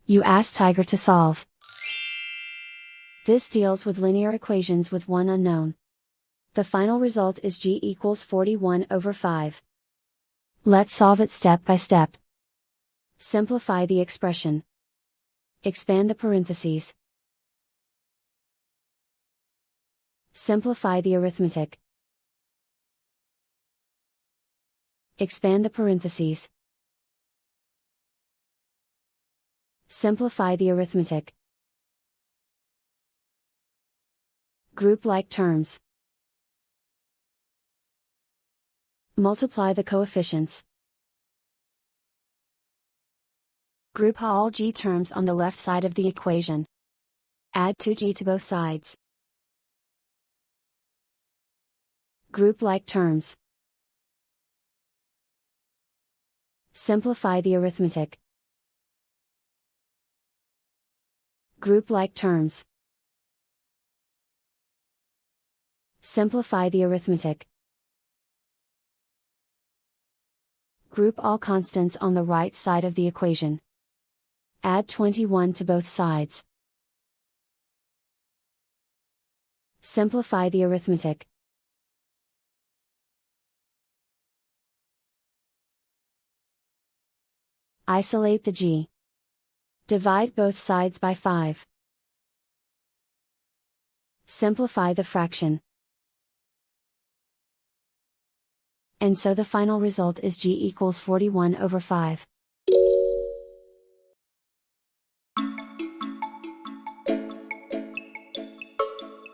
You ask Tiger to solve. This deals with linear equations with one unknown. The final result is g equals 41/5. Let's solve it step by step. Simplify the expression. Expand the parentheses. Simplify the arithmetic. Expand the parentheses. Simplify the arithmetic. Group like terms. Multiply the coefficients. Group all g terms on the left side of the equation. Add 2g to both sides. Group like terms. Simplify the arithmetic. Group like terms. Simplify the arithmetic. Group all constants on the right side of the equation. Add 21 to both sides. Simplify the arithmetic. Isolate the g. Divide both sides by 5. Simplify the fraction. And so the final result is g equals 41/5.